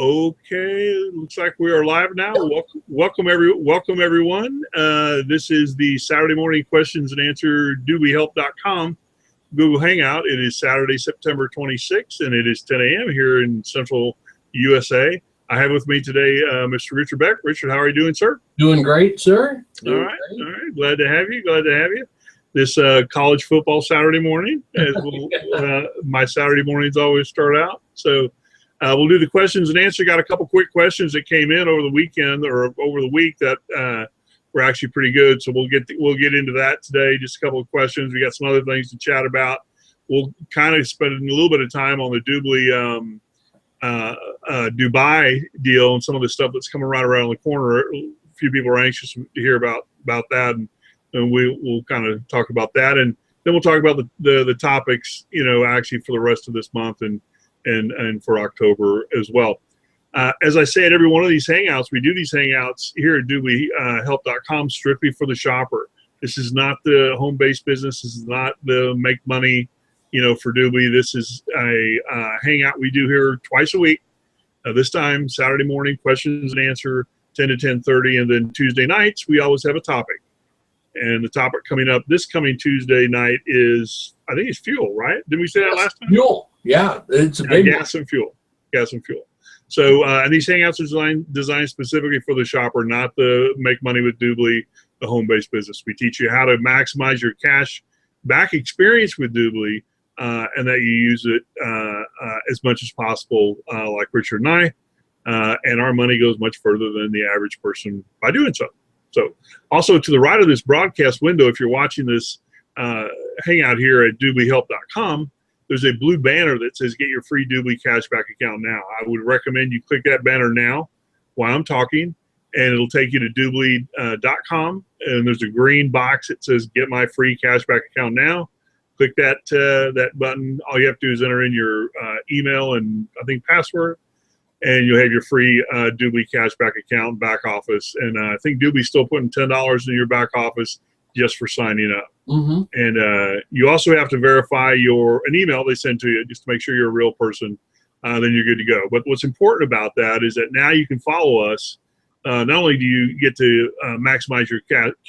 Okay, looks like we are live now. Welcome everyone. This is the Saturday morning questions and answer DubLiHelp.com Google Hangout. It is Saturday, September 26th, and it is 10 a.m. here in Central USA. I have with me today Mr. Richard Beck. Richard, how are you doing, sir? Doing great, sir. All right. Glad to have you. This college football Saturday morning, as my Saturday mornings always start out. So. We'll do the questions and answer. Got a couple quick questions that came in over the weekend or over the week that were actually pretty good. So we'll get into that today. Just a couple of questions. We got some other things to chat about. We'll kind of spend a little bit of time on the Dubai deal and some of the stuff that's coming right around the corner. A few people are anxious to hear about that, and we'll kind of talk about that, and then we'll talk about the topics, actually for the rest of this month and for October as well. As I say at every one of these Hangouts, we do these Hangouts here at DubLiHelp.com strictly for the shopper. This is not the home-based business. This is not the make money, for DubLi. This is a Hangout we do here twice a week. This time, Saturday morning, questions and answer, 10 to 10:30, and then Tuesday nights, we always have a topic. And the topic coming up this coming Tuesday night is, I think it's fuel, right? Didn't we say that last time? Fuel. Yeah, it's a big gas and fuel. So, and these Hangouts are designed specifically for the shopper, not the make money with DubLi, the home-based business. We teach you how to maximize your cash back experience with DubLi, and that you use it as much as possible, like Richard and I. And our money goes much further than the average person by doing so. So, also to the right of this broadcast window, if you're watching this Hangout here at DubLiHelp.com, there's a blue banner that says get your free DubLi cashback account now. I would recommend you click that banner now while I'm talking, and it'll take you to DubLi.com, and there's a green box that says get my free cashback account now. Click that button. All you have to do is enter in your email and I think password, and you'll have your free DubLi cashback account back office. And I think DubLi's still putting $10 in your back office just for signing up. Mm-hmm. And you also have to verify an email they send to you just to make sure you're a real person. Then you're good to go. But what's important about that is that now you can follow us. Not only do you get to maximize your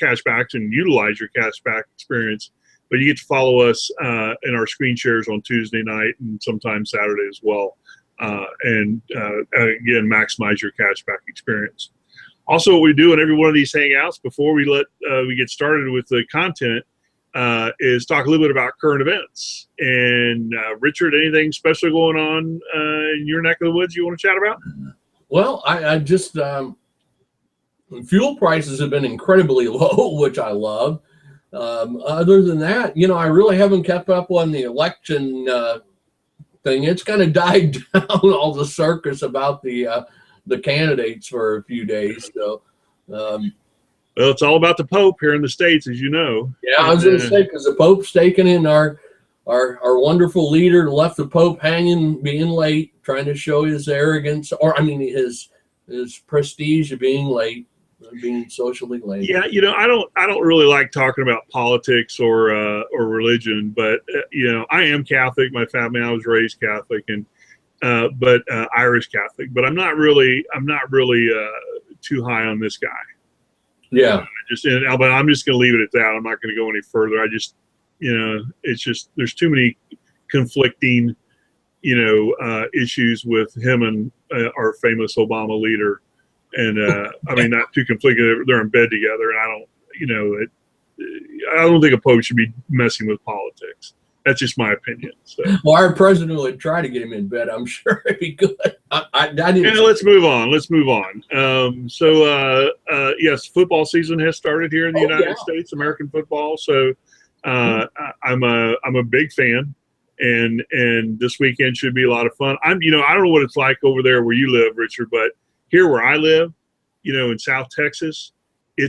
cashbacks and utilize your cashback experience, but you get to follow us in our screen shares on Tuesday night and sometimes Saturday as well. And again, maximize your cashback experience. Also, what we do in every one of these Hangouts before we get started with the content is talk a little bit about current events. And Richard, anything special going on in your neck of the woods you want to chat about? Well, I just fuel prices have been incredibly low, which I love. Other than that, I really haven't kept up on the election thing. It's kind of died down, all the circus about the candidates for a few days. So, well, it's all about the Pope here in the States, as you know. Yeah, I was going to say, because the Pope's taken in our wonderful leader, left the Pope hanging, being late, trying to show his arrogance, or his prestige of being late, being socially late. Yeah, I don't really like talking about politics or religion, but I am Catholic. My family, I was raised Catholic, and but Irish Catholic. But I'm not really too high on this guy. Yeah. But I'm just going to leave it at that. I'm not going to go any further. I just, it's just there's too many conflicting, issues with him and our famous Obama leader. And not too conflicted. They're in bed together, and I don't think a pope should be messing with politics. That's just my opinion. So. Well, our president would try to get him in bed. I'm sure it'd be good. Let's move on. Yes, football season has started here in the United States, American football. So I'm a big fan, and this weekend should be a lot of fun. I don't know what it's like over there where you live, Richard, but here where I live, in South Texas, we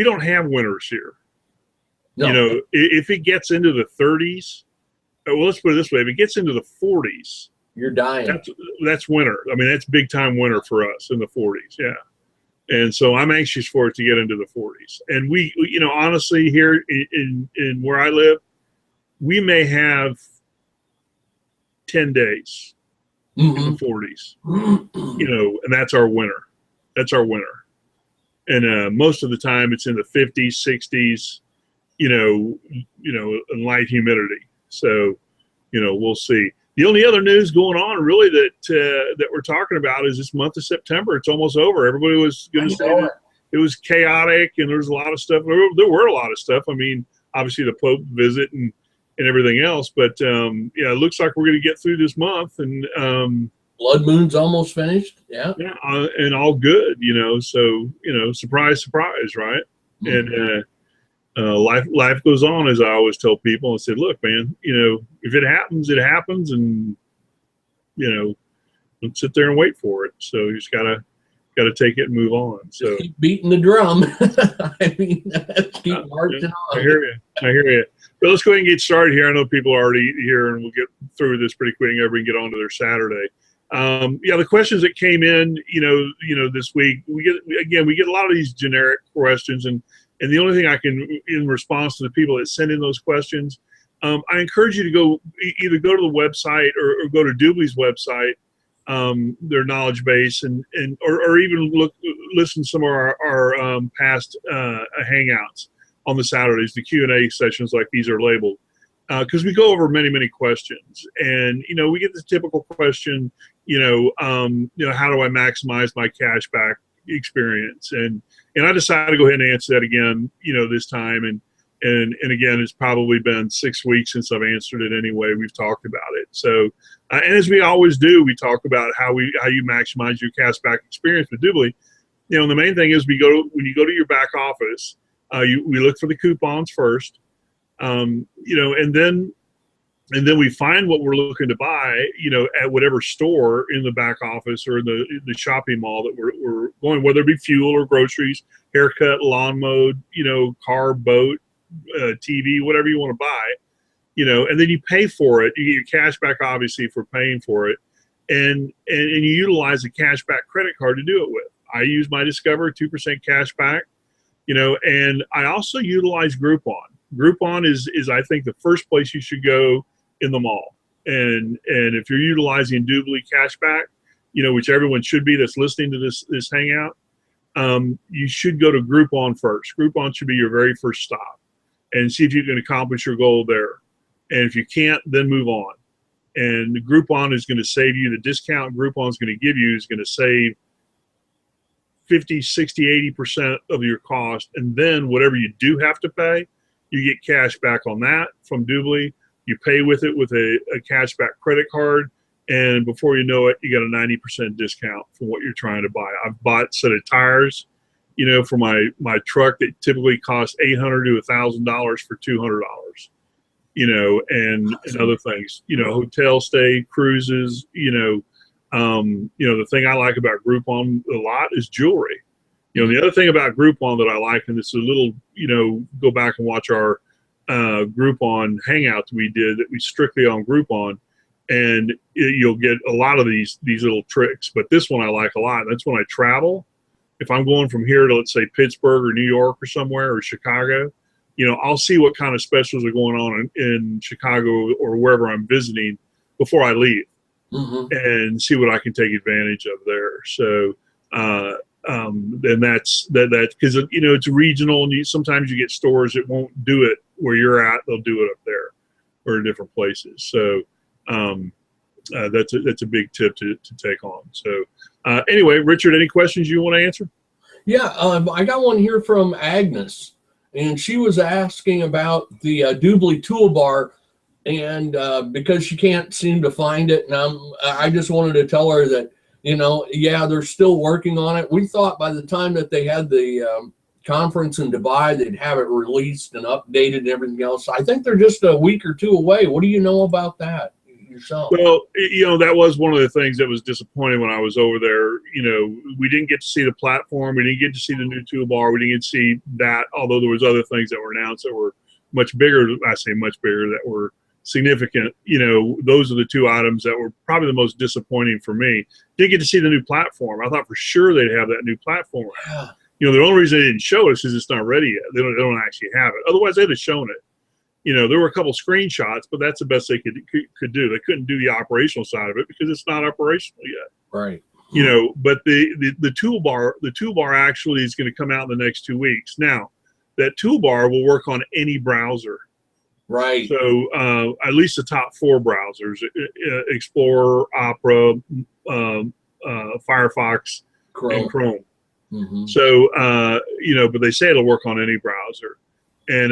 don't have winters here. No. If it gets into the 30s, well, let's put it this way: if it gets into the 40s, you're dying. That's winter. That's big time winter for us in the 40s. Yeah, and so I'm anxious for it to get into the 40s. And we, honestly, here in where I live, we may have 10 days in the 40s, you know, and that's our winter. That's our winter. And most of the time it's in the 50s, 60s, you know, and light humidity. So, you know, we'll see. The only other news going on really that we're talking about is this month of September. It's almost over. Everybody was going to say that it was chaotic and there was a lot of stuff. There were a lot of stuff. I mean, obviously the Pope visit and everything else, but yeah, it looks like we're going to get through this month, and blood moon's almost finished. Yeah, and all good, you know. So, you know, surprise, surprise, right? And life goes on, as I always tell people. I said, look, man, you know, if it happens, it happens, and you know, don't sit there and wait for it. So you just gotta take it and move on. So just keep beating the drum. I mean, keep marching on. I hear you. But let's go ahead and get started here. I know people are already here, and we'll get through this pretty quick, and everybody can get on to their Saturday. Yeah, the questions that came in, you know, this week, we get a lot of these generic questions, and the only thing I can, in response to the people that send in those questions, I encourage you to either go to the website or go to DubLi's website, their knowledge base, or even listen to some of our past hangouts on the Saturdays. The Q&A sessions like these are labeled because we go over many questions, and you know, we get the typical question, you know, how do I maximize my cash back experience? And I decided to go ahead and answer that again, you know, this time, and again, it's probably been 6 weeks since I've answered it anyway. We've talked about it. So, and as we always do, we talk about how you maximize your cash back experience with DubLi. You know, the main thing is when you go to your back office, we look for the coupons first, you know, and then we find what we're looking to buy, you know, at whatever store in the back office or in the shopping mall that we're going, whether it be fuel or groceries, haircut, lawn mowed, you know, car, boat, TV, whatever you want to buy, you know, and then you pay for it. You get your cash back, obviously, for paying for it, and you utilize a cash back credit card to do it with. I use my Discover 2% cash back, you know, and I also utilize Groupon. Groupon is I think the first place you should go in the mall, and if you're utilizing DubLi cashback, you know, which everyone should be that's listening to this hangout, you should go to Groupon first. Groupon should be your very first stop, and see if you can accomplish your goal there. And if you can't, then move on. And Groupon is going to save you. The discount Groupon is going to give you is going to save 50, 60, 80% of your cost, and then whatever you do have to pay, you get cash back on that from DubLi. You pay with it with a cashback credit card, and before you know it, you got a 90% discount for what you're trying to buy. I've bought a set of tires, you know, for my truck that typically costs $800 to $1,000 for $200, you know, and other things, you know, hotel stay, cruises, you know, the thing I like about Groupon a lot is jewelry. You know, the other thing about Groupon that I like, and this is a little, you know, go back and watch our Groupon hangouts we did that we strictly on Groupon, and you'll get a lot of these little tricks. But this one I like a lot. That's when I travel. If I'm going from here to, let's say, Pittsburgh or New York or somewhere, or Chicago, you know, I'll see what kind of specials are going on in Chicago or wherever I'm visiting before I leave, and see what I can take advantage of there. So, and that's because, you know, it's regional, and sometimes you get stores that won't do it where you're at; they'll do it up there or in different places. So that's a big tip to take on. So anyway, Richard, any questions you want to answer? Yeah, I got one here from Agnes, and she was asking about the DubLi toolbar, and because she can't seem to find it, and I just wanted to tell her that, you know, yeah, they're still working on it. We thought by the time that they had the conference in Dubai, they'd have it released and updated and everything else. I think they're just a week or two away. What do you know about that yourself? Well, you know, that was one of the things that was disappointing when I was over there. You know, we didn't get to see the platform. We didn't get to see the new toolbar. We didn't get to see that, although there was other things that were announced that were much bigger. I say much bigger, that were significant. You know, those are the two items that were probably the most disappointing for me. Didn't get to see the new platform. I thought for sure they'd have that new platform. You know, the only reason they didn't show it is because it's not ready yet. They don't actually have it. Otherwise, they'd have shown it. There were a couple screenshots, but that's the best they could do. They couldn't do the operational side of it because it's not operational yet. Right. But the toolbar actually is going to come out in the next 2 weeks. Now, that toolbar will work on any browser. Right. So at least the top 4 browsers: Explorer, Opera, Firefox, and Chrome. Mm-hmm. So but they say it'll work on any browser. And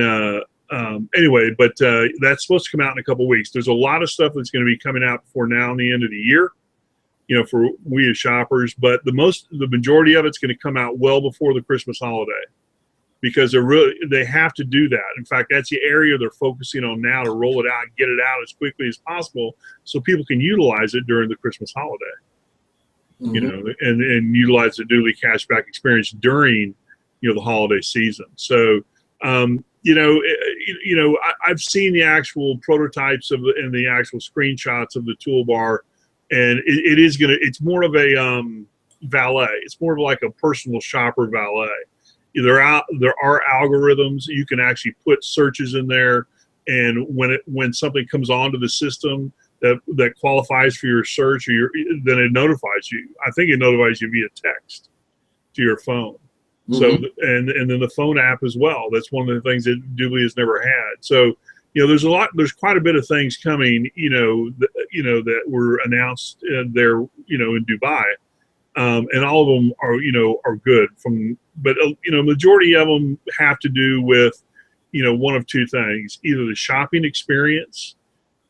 anyway, but that's supposed to come out in a couple weeks. There's a lot of stuff that's going to be coming out before now and the end of the year, for we as shoppers. But the majority of it's going to come out well before the Christmas holiday, because they have to do that. In fact, that's the area they're focusing on now, to roll it out and get it out as quickly as possible so people can utilize it during the Christmas holiday. Mm-hmm. And utilize the DubLi cashback experience during, the holiday season. So, I've seen the actual prototypes and the actual screenshots of the toolbar, and it's more of a valet. It's more of like a personal shopper valet. There are algorithms. You can actually put searches in there, and when something comes onto the system that qualifies for your search, then it notifies you. I think it notifies you via text to your phone. Mm-hmm. So and then the phone app as well. That's one of the things that DubLi has never had. So there's quite a bit of things coming. That were announced there. In Dubai, and all of them are good. But majority of them have to do with one of two things: either the shopping experience.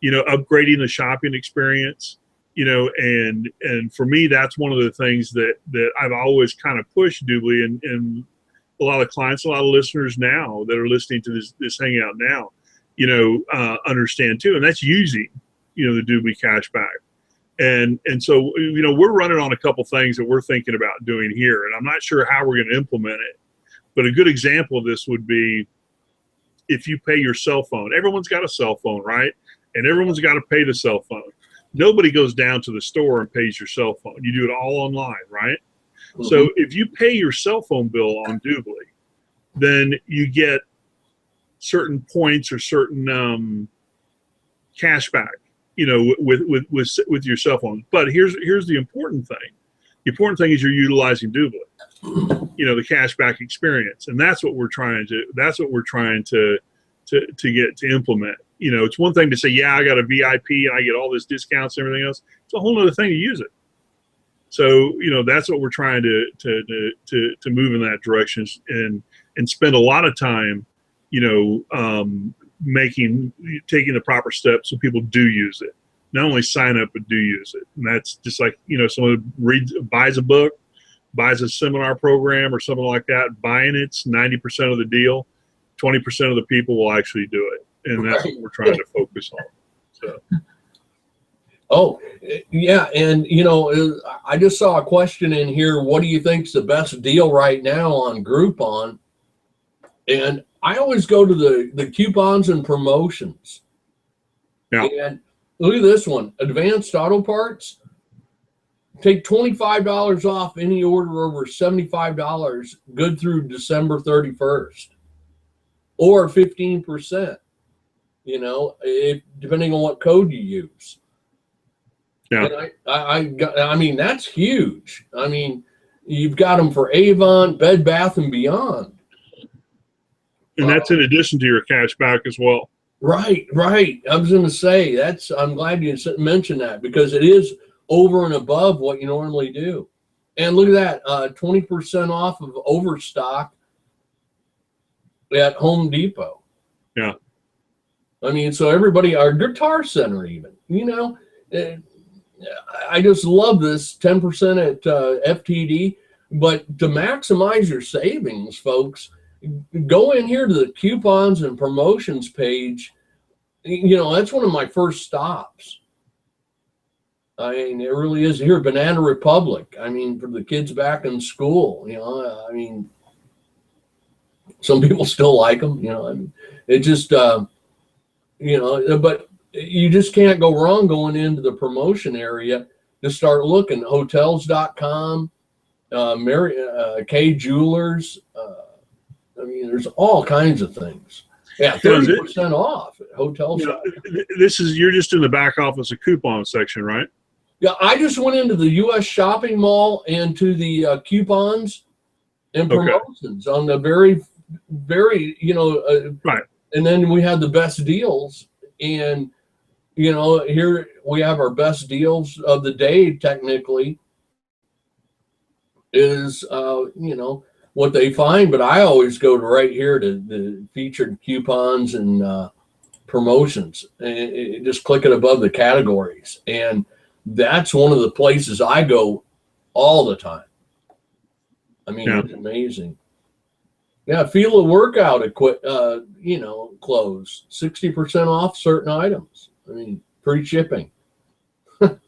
Upgrading the shopping experience, and for me, that's one of the things that I've always kind of pushed DubLi, and a lot of clients, a lot of listeners now that are listening to this hangout now, understand too, and that's using, the DubLi cashback. And so, we're running on a couple things that we're thinking about doing here, and I'm not sure how we're going to implement it, but a good example of this would be if you pay your cell phone. Everyone's got a cell phone, right? And everyone's got to pay the cell phone. Nobody goes down to the store and pays your cell phone. You do it all online, right? Mm-hmm. So if you pay your cell phone bill on DubLi, then you get certain points or certain cash back, with your cell phone. But here's the important thing. The important thing is you're utilizing DubLi, the cashback experience, and that's what we're trying to get to implement. It's one thing to say, yeah, I got a VIP and I get all this discounts and everything else. It's a whole other thing to use it. So, that's what we're trying to move in that direction, and spend a lot of time, taking the proper steps so people do use it. Not only sign up, but do use it. And that's just like, someone buys a book, buys a seminar program or something like that. Buying it's 90% of the deal. 20% of the people will actually do it. And that's what we're trying to focus on. So. Oh, yeah. And, I just saw a question in here. What do you think's the best deal right now on Groupon? And I always go to the coupons and promotions. Yeah. And look at this one. Advanced Auto Parts. Take $25 off any order over $75, good through December 31st. Or 15%. Depending on what code you use. Yeah. And I mean, that's huge. I mean, you've got them for Avon, Bed Bath & Beyond. And that's in addition to your cash back as well. Right. I was going to say, I'm glad you mentioned that, because it is over and above what you normally do. And look at that, 20% off of Overstock at Home Depot. Yeah. I mean, so everybody, our Guitar Center even, I just love this 10% at FTD. But to maximize your savings, folks, go in here to the coupons and promotions page. That's one of my first stops. I mean, it really is here. Banana Republic. I mean, for the kids back in school, I mean, some people still like them, I mean, it just, but you just can't go wrong going into the promotion area to start looking. Hotels.com, Mary Kay Jewelers. I mean, there's all kinds of things. Yeah, 30% off at hotel shop. You're just in the back office of coupon section, right? Yeah, I just went into the U.S. shopping mall and to the coupons and promotions on the very, right. And then we had the best deals, and here we have our best deals of the day. Technically, is what they find, but I always go to right here to the featured coupons and promotions, and just click it above the categories, and that's one of the places I go all the time. I mean, It's amazing. Yeah, Feel a Workout clothes, 60% off certain items. I mean, free shipping. I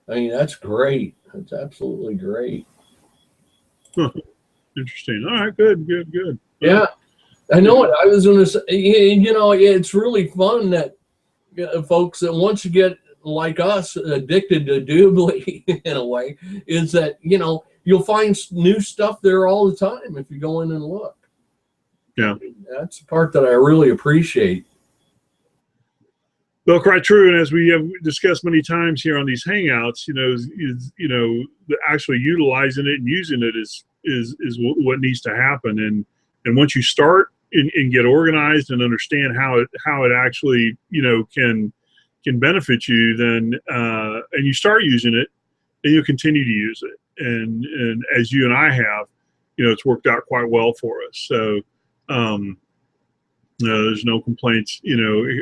mean, that's great. That's absolutely great. Interesting. All right, good. Yeah, I know what I was going to say. It's really fun that folks that once you get like us addicted to DubLi in a way, is that you'll find new stuff there all the time if you go in and look. Yeah, that's the part that I really appreciate. Well, quite true. And as we have discussed many times here on these hangouts, actually utilizing it and using it is what needs to happen. And once you start and get organized and understand how it actually can benefit you, then and you start using it, then you'll continue to use it. And as you and I have, it's worked out quite well for us. So there's no complaints,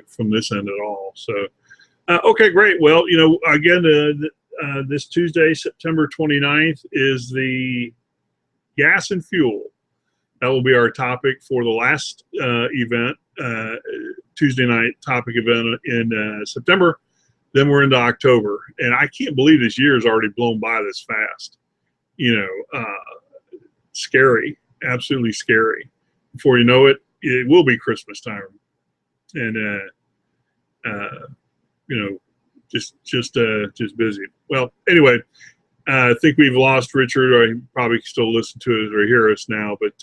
from this end at all. So, okay, great. Well, again, this Tuesday, September 29th, is the gas and fuel. That will be our topic for the last event, Tuesday night topic event in September. Then we're into October. And I can't believe this year has already blown by this fast. Scary, absolutely scary. Before you know it, it will be Christmas time, and just busy. Well, anyway, I think we've lost Richard, or he probably still listen to us or hear us now, but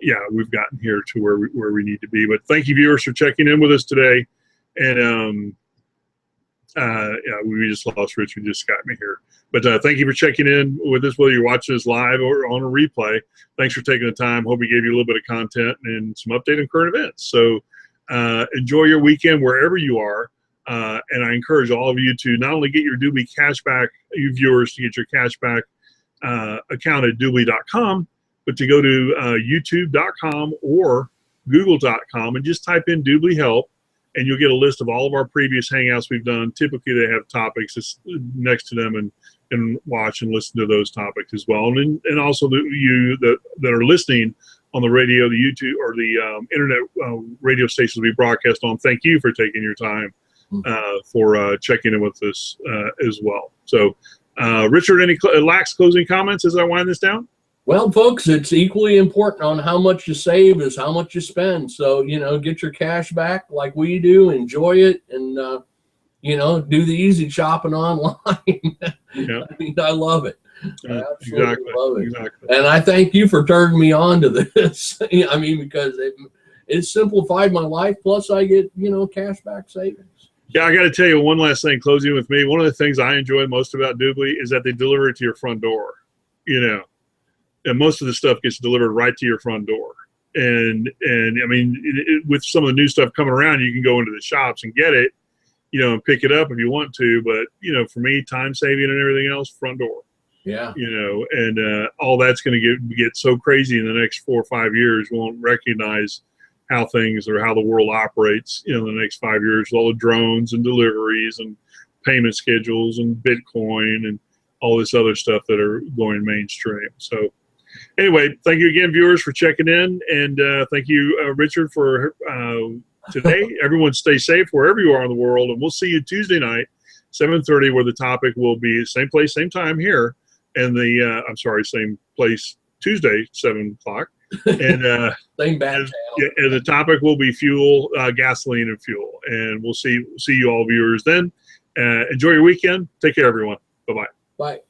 yeah, we've gotten here to where we need to be. But thank you, viewers, for checking in with us today, and yeah, we just lost Richard, just got me here. But thank you for checking in with us, whether you're watching us live or on a replay. Thanks for taking the time. Hope we gave you a little bit of content and some update on current events. So enjoy your weekend wherever you are. And I encourage all of you to not only get your DubLi cashback, you viewers, to get your cashback account at DubLi.com, but to go to YouTube.com or Google.com and just type in DubLi Help, and you'll get a list of all of our previous hangouts we've done. Typically, they have topics next to them, and watch and listen to those topics as well. And also you that are listening on the radio, the YouTube, or the internet radio stations we broadcast on, thank you for taking your time for checking in with us as well. So, Richard, any lax closing comments as I wind this down? Well, folks, it's equally important on how much you save as how much you spend. So, get your cash back like we do, enjoy it, and, do the easy shopping online. Yeah. I mean, I love it. I absolutely love it. Exactly. And I thank you for turning me on to this. I mean, because it simplified my life. Plus, I get, cash back savings. Yeah, I got to tell you one last thing, closing with me. One of the things I enjoy most about DubLi is that they deliver it to your front door, and most of the stuff gets delivered right to your front door. And I mean, with some of the new stuff coming around, you can go into the shops and get it, and pick it up if you want to. But, for me, time saving and everything else, front door. Yeah. And all that's going to get so crazy in the next 4 or 5 years. We won't recognize how things or how the world operates, in the next 5 years, with all the drones and deliveries and payment schedules and Bitcoin and all this other stuff that are going mainstream. So anyway, thank you again, viewers, for checking in. And thank you, Richard, for today. Everyone stay safe wherever you are in the world. And we'll see you Tuesday night, 7:30, where the topic will be same place, same time here. And same place, Tuesday, 7 o'clock. And same bad channel. And the topic will be fuel, gasoline and fuel. And we'll see you all, viewers, then. Enjoy your weekend. Take care, everyone. Bye-bye. Bye.